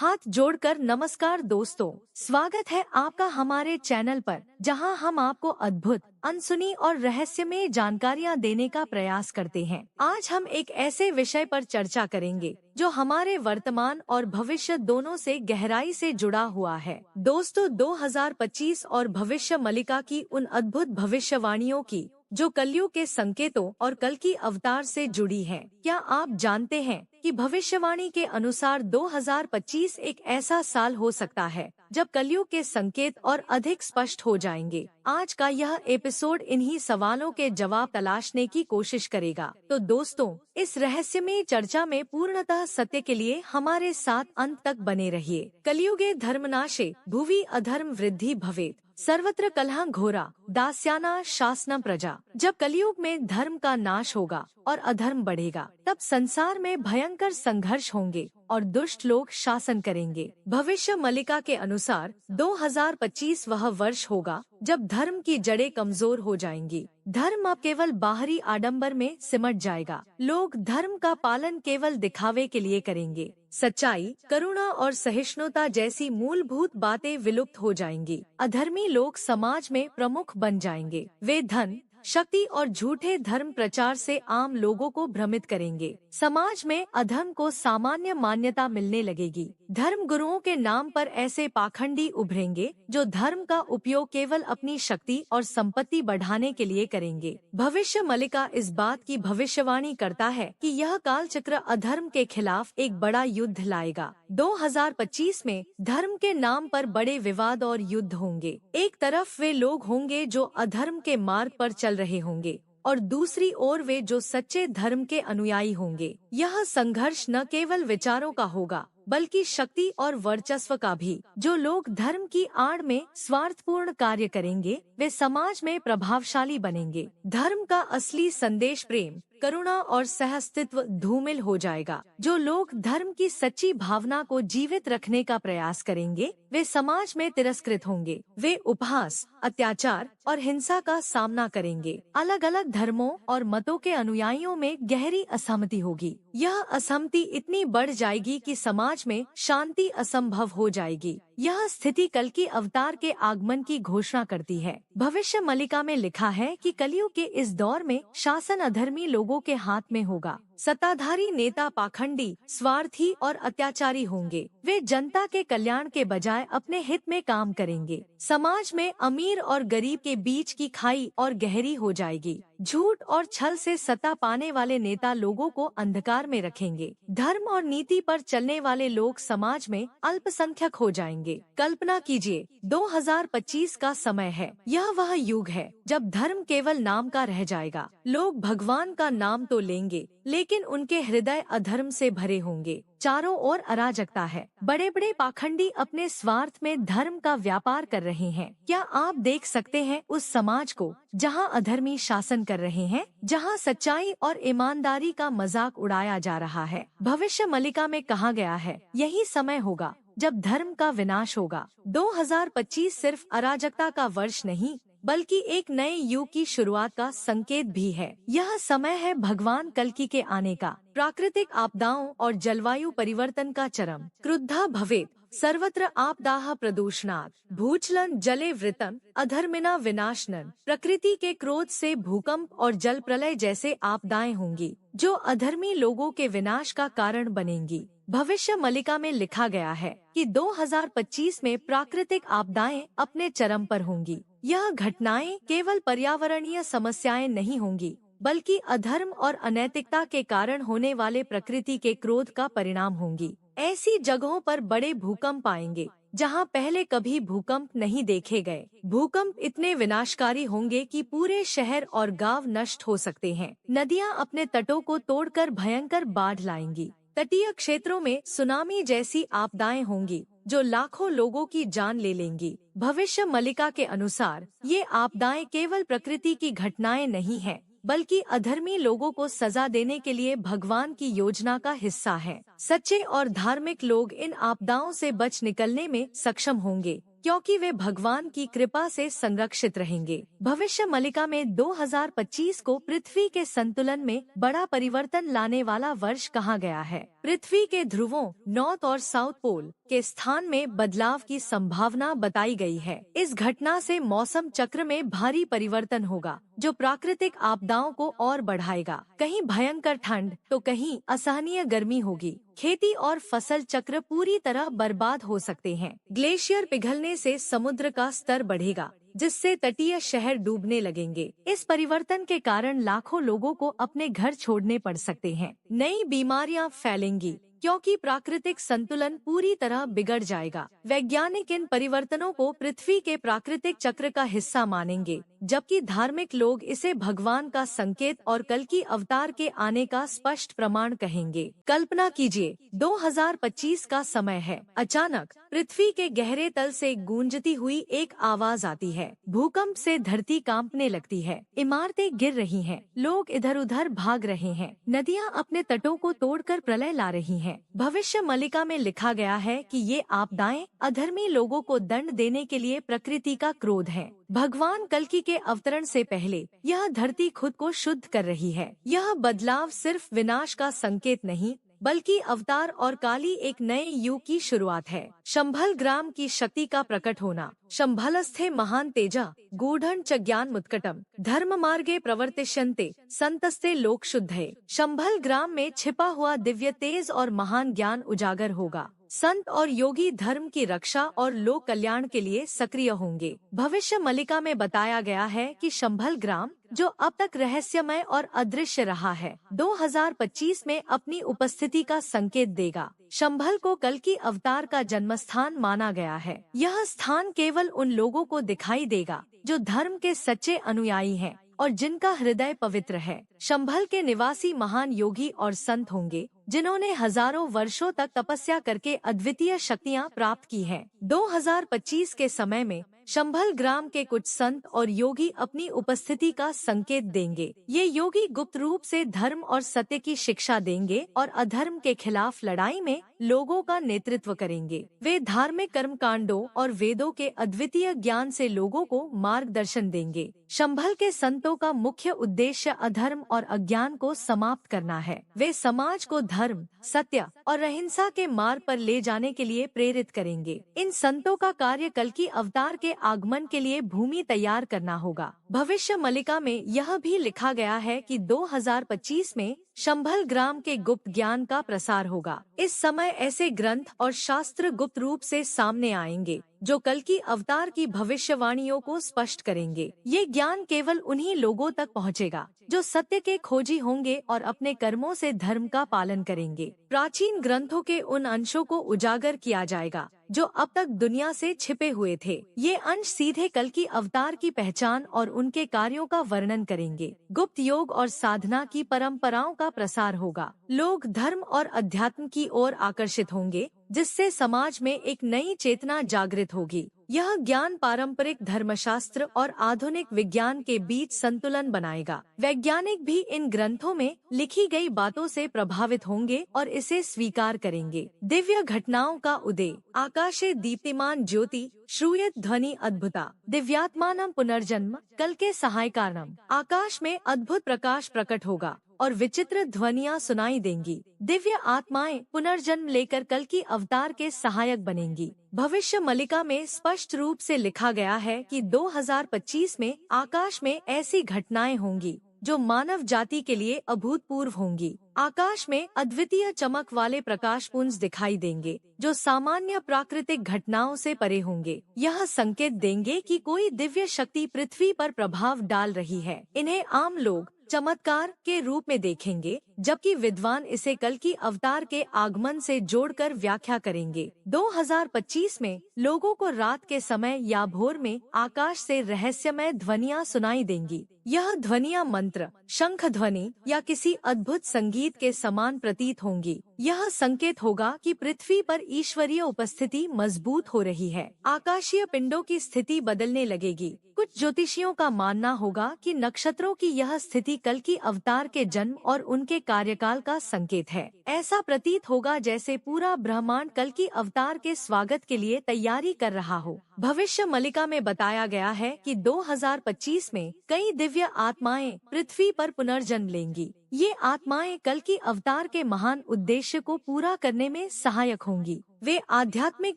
हाथ जोड़कर नमस्कार दोस्तों, स्वागत है आपका हमारे चैनल पर, जहां हम आपको अद्भुत, अनसुनी और रहस्यमय जानकारियां देने का प्रयास करते हैं। आज हम एक ऐसे विषय पर चर्चा करेंगे जो हमारे वर्तमान और भविष्य दोनों से गहराई से जुड़ा हुआ है। दोस्तों, 2025 और भविष्य मलिका की उन अद्भुत भविष्यवाणियों की जो कलयुग के संकेतों और कल की अवतार से जुड़ी है। क्या आप जानते हैं कि भविष्यवाणी के अनुसार 2025 एक ऐसा साल हो सकता है जब कलयुग के संकेत और अधिक स्पष्ट हो जाएंगे। आज का यह एपिसोड इन्हीं सवालों के जवाब तलाशने की कोशिश करेगा। तो दोस्तों, इस रहस्यमय चर्चा में पूर्णतः सत्य के लिए हमारे साथ अंत तक बने रहिए। कलयुगे धर्मनाशे भुवि अधर्म वृद्धि भवेत्, सर्वत्र कलह घोरा दास्याना शासनम प्रजा। जब कलयुग में धर्म का नाश होगा और अधर्म बढ़ेगा, तब संसार में भयंकर संघर्ष होंगे और दुष्ट लोग शासन करेंगे। भविष्य मलिका के अनुसार 2025 वह वर्ष होगा जब धर्म की जड़ें कमजोर हो जाएंगी। धर्म अब केवल बाहरी आडंबर में सिमट जाएगा। लोग धर्म का पालन केवल दिखावे के लिए करेंगे। सच्चाई, करुणा और सहिष्णुता जैसी मूलभूत बातें विलुप्त हो जाएंगी। अधर्मी लोग समाज में प्रमुख बन जाएंगे। वे धन, शक्ति और झूठे धर्म प्रचार से आम लोगों को भ्रमित करेंगे। समाज में अधर्म को सामान्य मान्यता मिलने लगेगी। धर्म गुरुओं के नाम पर ऐसे पाखंडी उभरेंगे जो धर्म का उपयोग केवल अपनी शक्ति और संपत्ति बढ़ाने के लिए करेंगे। भविष्य मलिका इस बात की भविष्यवाणी करता है कि यह कालचक्र अधर्म के खिलाफ एक बड़ा युद्ध लाएगा। 2025 में धर्म के नाम पर बड़े विवाद और युद्ध होंगे। एक तरफ वे लोग होंगे जो अधर्म के मार्ग पर चल रहे होंगे और दूसरी ओर वे जो सच्चे धर्म के अनुयायी होंगे। यह संघर्ष न केवल विचारों का होगा बल्कि शक्ति और वर्चस्व का भी। जो लोग धर्म की आड़ में स्वार्थपूर्ण कार्य करेंगे वे समाज में प्रभावशाली बनेंगे। धर्म का असली संदेश प्रेम, करुणा और सहअस्तित्व धूमिल हो जाएगा। जो लोग धर्म की सच्ची भावना को जीवित रखने का प्रयास करेंगे वे समाज में तिरस्कृत होंगे। वे उपहास, अत्याचार और हिंसा का सामना करेंगे। अलग अलग धर्मों और मतों के अनुयायियों में गहरी असहमति होगी। यह असहमति इतनी बढ़ जाएगी कि समाज में शांति असंभव हो जाएगी। यह स्थिति कल की अवतार के आगमन की घोषणा करती है। भविष्य मलिका में लिखा है कि कलयुग के इस दौर में शासन अधर्मी लोगों के हाथ में होगा। सत्ताधारी नेता पाखंडी, स्वार्थी और अत्याचारी होंगे। वे जनता के कल्याण के बजाय अपने हित में काम करेंगे। समाज में अमीर और गरीब के बीच की खाई और गहरी हो जाएगी। झूठ और छल से सत्ता पाने वाले नेता लोगों को अंधकार में रखेंगे। धर्म और नीति पर चलने वाले लोग समाज में अल्पसंख्यक हो जाएंगे। कल्पना कीजिए, 2025 का समय है। यह वह युग है जब धर्म केवल नाम का रह जाएगा। लोग भगवान का नाम तो लेंगे लेकिन उनके हृदय अधर्म से भरे होंगे। चारों ओर अराजकता है। बड़े बड़े पाखंडी अपने स्वार्थ में धर्म का व्यापार कर रहे हैं। क्या आप देख सकते हैं उस समाज को जहां अधर्मी शासन कर रहे हैं, जहां सच्चाई और ईमानदारी का मजाक उड़ाया जा रहा है? भविष्य मलिका में कहा गया है, यही समय होगा जब धर्म का विनाश होगा। 2025 सिर्फ अराजकता का वर्ष नहीं बल्कि एक नए युग की शुरुआत का संकेत भी है। यह समय है भगवान कल्कि के आने का। प्राकृतिक आपदाओं और जलवायु परिवर्तन का चरम। क्रुद्धा भवेत्, सर्वत्र आपदाः प्रदूषणात्, भूचलन जले वृतम अधर्मिना विनाशनन। प्रकृति के क्रोध से भूकंप और जल प्रलय जैसे आपदाएं होंगी जो अधर्मी लोगों के विनाश का कारण बनेंगी। भविष्य मलिका में लिखा गया है कि 2025 में प्राकृतिक आपदाएं अपने चरम पर होंगी। यह घटनाएं केवल पर्यावरणीय समस्याएं नहीं होंगी बल्कि अधर्म और अनैतिकता के कारण होने वाले प्रकृति के क्रोध का परिणाम होंगी। ऐसी जगहों पर बड़े भूकंप आएंगे जहां पहले कभी भूकंप नहीं देखे गए। भूकंप इतने विनाशकारी होंगे कि पूरे शहर और गांव नष्ट हो सकते हैं। नदियां अपने तटों को तोड़कर भयंकर बाढ़ लाएंगी। तटीय क्षेत्रों में सुनामी जैसी आपदाएं होंगी जो लाखों लोगों की जान ले लेंगी। भविष्य मलिका के अनुसार ये आपदाएं केवल प्रकृति की घटनाएं नहीं हैं, बल्कि अधर्मी लोगों को सजा देने के लिए भगवान की योजना का हिस्सा है। सच्चे और धार्मिक लोग इन आपदाओं से बच निकलने में सक्षम होंगे। क्योंकि वे भगवान की कृपा से संरक्षित रहेंगे। भविष्य मलिका में 2025 को पृथ्वी के संतुलन में बड़ा परिवर्तन लाने वाला वर्ष कहा गया है। पृथ्वी के ध्रुवों नॉर्थ और साउथ पोल के स्थान में बदलाव की संभावना बताई गई है। इस घटना से मौसम चक्र में भारी परिवर्तन होगा, जो प्राकृतिक आपदाओं को और बढ़ाएगा। कहीं भयंकर ठंड तो कहीं असहनीय गर्मी होगी। खेती और फसल चक्र पूरी तरह बर्बाद हो सकते हैं। ग्लेशियर पिघलने से समुद्र का स्तर बढ़ेगा, जिससे तटीय शहर डूबने लगेंगे। इस परिवर्तन के कारण लाखों लोगों को अपने घर छोड़ने पड़ सकते हैं। नई बीमारियां फैलेंगी, क्योंकि प्राकृतिक संतुलन पूरी तरह बिगड़ जाएगा। वैज्ञानिक इन परिवर्तनों को पृथ्वी के प्राकृतिक चक्र का हिस्सा मानेंगे, जबकि धार्मिक लोग इसे भगवान का संकेत और कल की अवतार के आने का स्पष्ट प्रमाण कहेंगे। कल्पना कीजिए, 2025 का समय है। अचानक पृथ्वी के गहरे तल से गूंजती हुई एक आवाज आती है। भूकंप से धरती कांपने लगती है, इमारतें गिर रही हैं, लोग इधर उधर भाग रहे हैं, नदियां अपने तटों को तोड़कर प्रलय ला रही हैं। भविष्य मलिका में लिखा गया है कि ये आपदाएं अधर्मी लोगों को दंड देने के लिए प्रकृति का क्रोध है। भगवान कल्कि के अवतरण से पहले यह धरती खुद को शुद्ध कर रही है। यह बदलाव सिर्फ विनाश का संकेत नहीं, बल्कि अवतार और काली एक नए युग की शुरुआत है। शंभल ग्राम की शक्ति का प्रकट होना। शंभलस्थे महान तेजा गूढ़ं च ज्ञान मुत्कटम धर्म मार्गे प्रवर्तिष्यन्ते संतस्ते लोक शुद्धये। शंभल ग्राम में छिपा हुआ दिव्य तेज और महान ज्ञान उजागर होगा। संत और योगी धर्म की रक्षा और लोक कल्याण के लिए सक्रिय होंगे। भविष्य मलिका में बताया गया है कि शंभल ग्राम, जो अब तक रहस्यमय और अदृश्य रहा है, 2025 में अपनी उपस्थिति का संकेत देगा। शंभल को कल की अवतार का जन्मस्थान माना गया है। यह स्थान केवल उन लोगों को दिखाई देगा जो धर्म के सच्चे अनुयायी हैं और जिनका हृदय पवित्र है। शंभल के निवासी महान योगी और संत होंगे, जिन्होंने हजारों वर्षों तक तपस्या करके अद्वितीय शक्तियां प्राप्त की हैं। 2025 के समय में शंभल ग्राम के कुछ संत और योगी अपनी उपस्थिति का संकेत देंगे। ये योगी गुप्त रूप से धर्म और सत्य की शिक्षा देंगे और अधर्म के खिलाफ लड़ाई में लोगों का नेतृत्व करेंगे। वे धार्मिक कर्मकांडों और वेदों के अद्वितीय ज्ञान से लोगों को मार्गदर्शन देंगे। शंभल के संतों का मुख्य उद्देश्य अधर्म और अज्ञान को समाप्त करना है। वे समाज को धर्म, सत्य और अहिंसा के मार्ग पर ले जाने के लिए प्रेरित करेंगे। इन संतों का कार्य कल की अवतार के आगमन के लिए भूमि तैयार करना होगा। भविष्य मलिका में यह भी लिखा गया है कि 2025 में शंभल ग्राम के गुप्त ज्ञान का प्रसार होगा। इस समय ऐसे ग्रंथ और शास्त्र गुप्त रूप से सामने आएंगे जो कल की अवतार की भविष्यवाणियों को स्पष्ट करेंगे। ये ज्ञान केवल उन्हीं लोगों तक पहुंचेगा जो सत्य के खोजी होंगे और अपने कर्मों से धर्म का पालन करेंगे। प्राचीन ग्रंथों के उन अंशों को उजागर किया जाएगा जो अब तक दुनिया से छिपे हुए थे। ये अंश सीधे कल की अवतार की पहचान और उनके कार्यों का वर्णन करेंगे। गुप्त योग और साधना की परंपराओं का प्रसार होगा। लोग धर्म और अध्यात्म की ओर आकर्षित होंगे, जिससे समाज में एक नई चेतना जागृत होगी। यह ज्ञान पारंपरिक धर्मशास्त्र और आधुनिक विज्ञान के बीच संतुलन बनाएगा। वैज्ञानिक भी इन ग्रंथों में लिखी गई बातों से प्रभावित होंगे और इसे स्वीकार करेंगे। दिव्य घटनाओं का उदय। आकाशे दीप्तिमान ज्योति श्रूयत ध्वनि अद्भुता दिव्यात्मानम पुनर्जन्म कल के सहायकारणम। आकाश में अद्भुत प्रकाश प्रकट होगा और विचित्र ध्वनियाँ सुनाई देंगी। दिव्य आत्माएं पुनर्जन्म लेकर कल की अवतार के सहायक बनेंगी। भविष्य मलिका में स्पष्ट रूप से लिखा गया है कि 2025 में आकाश में ऐसी घटनाएं होंगी जो मानव जाति के लिए अभूतपूर्व होंगी। आकाश में अद्वितीय चमक वाले प्रकाशपुंज दिखाई देंगे जो सामान्य प्राकृतिक घटनाओं से परे होंगे। यह संकेत देंगे कि कोई दिव्य शक्ति पृथ्वी पर प्रभाव डाल रही है। इन्हें आम लोग चमत्कार के रूप में देखेंगे, जबकि विद्वान इसे कल की अवतार के आगमन से जोड़कर व्याख्या करेंगे। 2025 में लोगों को रात के समय या भोर में आकाश से रहस्यमय ध्वनियाँ सुनाई देंगी। यह ध्वनियाँ मंत्र, शंख ध्वनि या किसी अद्भुत संगीत के समान प्रतीत होंगी। यह संकेत होगा कि पृथ्वी पर ईश्वरीय उपस्थिति मजबूत हो रही है। आकाशीय पिंडों की स्थिति बदलने लगेगी। कुछ ज्योतिषियों का मानना होगा कि नक्षत्रों की यह स्थिति कल की अवतार के जन्म और उनके कार्यकाल का संकेत है। ऐसा प्रतीत होगा जैसे पूरा ब्रह्मांड कल की अवतार के स्वागत के लिए तैयारी कर रहा हो। भविष्य मलिका में बताया गया है कि 2025 में कई दिव्य आत्माएं पृथ्वी पर पुनर्जन्म लेंगी। ये आत्माएं कल की अवतार के महान उद्देश्य को पूरा करने में सहायक होंगी। वे आध्यात्मिक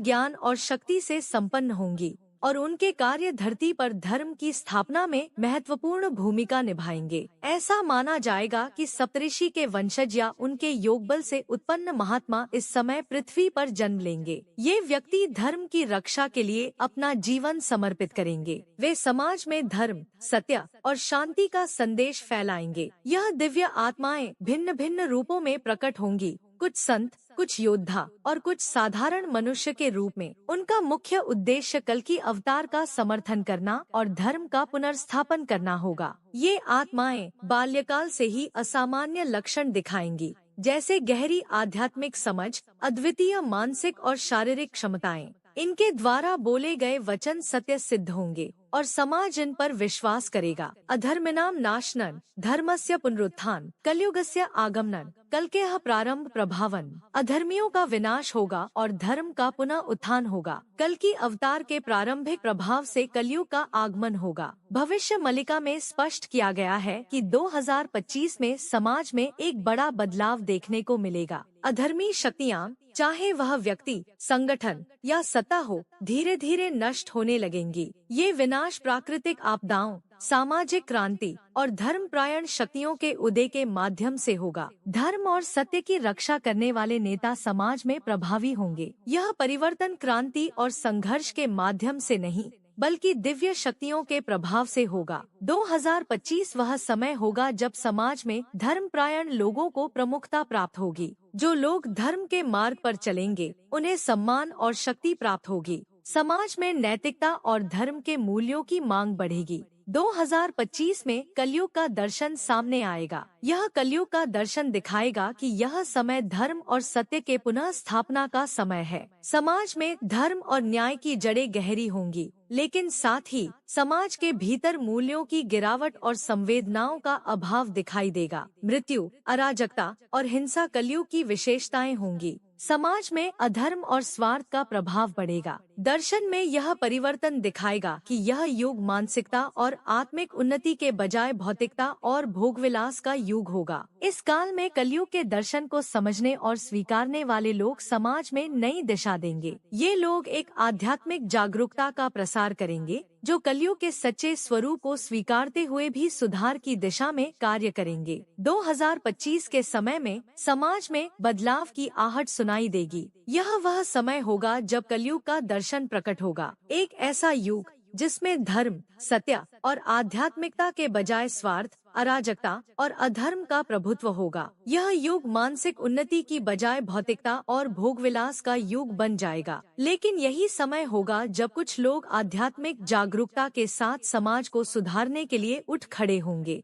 ज्ञान और शक्ति से संपन्न होंगी और उनके कार्य धरती पर धर्म की स्थापना में महत्वपूर्ण भूमिका निभाएंगे। ऐसा माना जाएगा कि सप्तऋषि के वंशज या उनके योगबल से उत्पन्न महात्मा इस समय पृथ्वी पर जन्म लेंगे। ये व्यक्ति धर्म की रक्षा के लिए अपना जीवन समर्पित करेंगे। वे समाज में धर्म, सत्य और शांति का संदेश फैलाएंगे। यह दिव्य आत्माएं भिन्न भिन्न रूपों में प्रकट होंगी, कुछ संत, कुछ योद्धा और कुछ साधारण मनुष्य के रूप में। उनका मुख्य उद्देश्य कल की अवतार का समर्थन करना और धर्म का पुनर्स्थापन करना होगा। ये आत्माएं बाल्यकाल से ही असामान्य लक्षण दिखाएंगी, जैसे गहरी आध्यात्मिक समझ, अद्वितीय मानसिक और शारीरिक क्षमताएं। इनके द्वारा बोले गए वचन सत्य सिद्ध होंगे और समाज इन पर विश्वास करेगा। अधर्मिनाम नाशनन, धर्मस्य पुनरुत्थान, कलयुगस्य आगमनन, कलकेह प्रारंभ प्रभावन। अधर्मियों का विनाश होगा और धर्म का पुनः उत्थान होगा। कल की अवतार के प्रारंभिक प्रभाव से कलयुग का आगमन होगा। भविष्य मलिका में स्पष्ट किया गया है कि 2025 में समाज में एक बड़ा बदलाव देखने को मिलेगा। अधर्मी शक्तियाँ, चाहे वह व्यक्ति, संगठन या सत्ता हो, धीरे धीरे नष्ट होने लगेंगी। ये विनाश प्राकृतिक आपदाओं, सामाजिक क्रांति और धर्मपरायण शक्तियों के उदय के माध्यम से होगा। धर्म और सत्य की रक्षा करने वाले नेता समाज में प्रभावी होंगे। यह परिवर्तन क्रांति और संघर्ष के माध्यम से नहीं, बल्कि दिव्य शक्तियों के प्रभाव से होगा। 2025 वह समय होगा जब समाज में धर्मपरायण लोगों को प्रमुखता प्राप्त होगी। जो लोग धर्म के मार्ग पर चलेंगे, उन्हें सम्मान और शक्ति प्राप्त होगी। समाज में नैतिकता और धर्म के मूल्यों की मांग बढ़ेगी। 2025 में कलयुग का दर्शन सामने आएगा। यह कलयुग का दर्शन दिखाएगा कि यह समय धर्म और सत्य के पुनः स्थापना का समय है। समाज में धर्म और न्याय की जड़ें गहरी होंगी, लेकिन साथ ही समाज के भीतर मूल्यों की गिरावट और संवेदनाओं का अभाव दिखाई देगा। मृत्यु, अराजकता और हिंसा कलयुग की विशेषताएं होंगी। समाज में अधर्म और स्वार्थ का प्रभाव बढ़ेगा। दर्शन में यह परिवर्तन दिखाएगा कि यह युग मानसिकता और आत्मिक उन्नति के बजाय भौतिकता और भोगविलास का युग होगा। इस काल में कलयुग के दर्शन को समझने और स्वीकारने वाले लोग समाज में नई दिशा देंगे। ये लोग एक आध्यात्मिक जागरूकता का प्रसार करेंगे, जो कलयुग के सच्चे स्वरूप को स्वीकारते हुए भी सुधार की दिशा में कार्य करेंगे। 2025 के समय में समाज में बदलाव की आहट सुनाई देगी। यह वह समय होगा जब कलयुग का दर्शन प्रकट होगा। एक ऐसा युग जिसमें धर्म, सत्य और आध्यात्मिकता के बजाय स्वार्थ, अराजकता और अधर्म का प्रभुत्व होगा। यह युग मानसिक उन्नति की बजाय भौतिकता और भोगविलास का युग बन जाएगा। लेकिन यही समय होगा जब कुछ लोग आध्यात्मिक जागरूकता के साथ समाज को सुधारने के लिए उठ खड़े होंगे।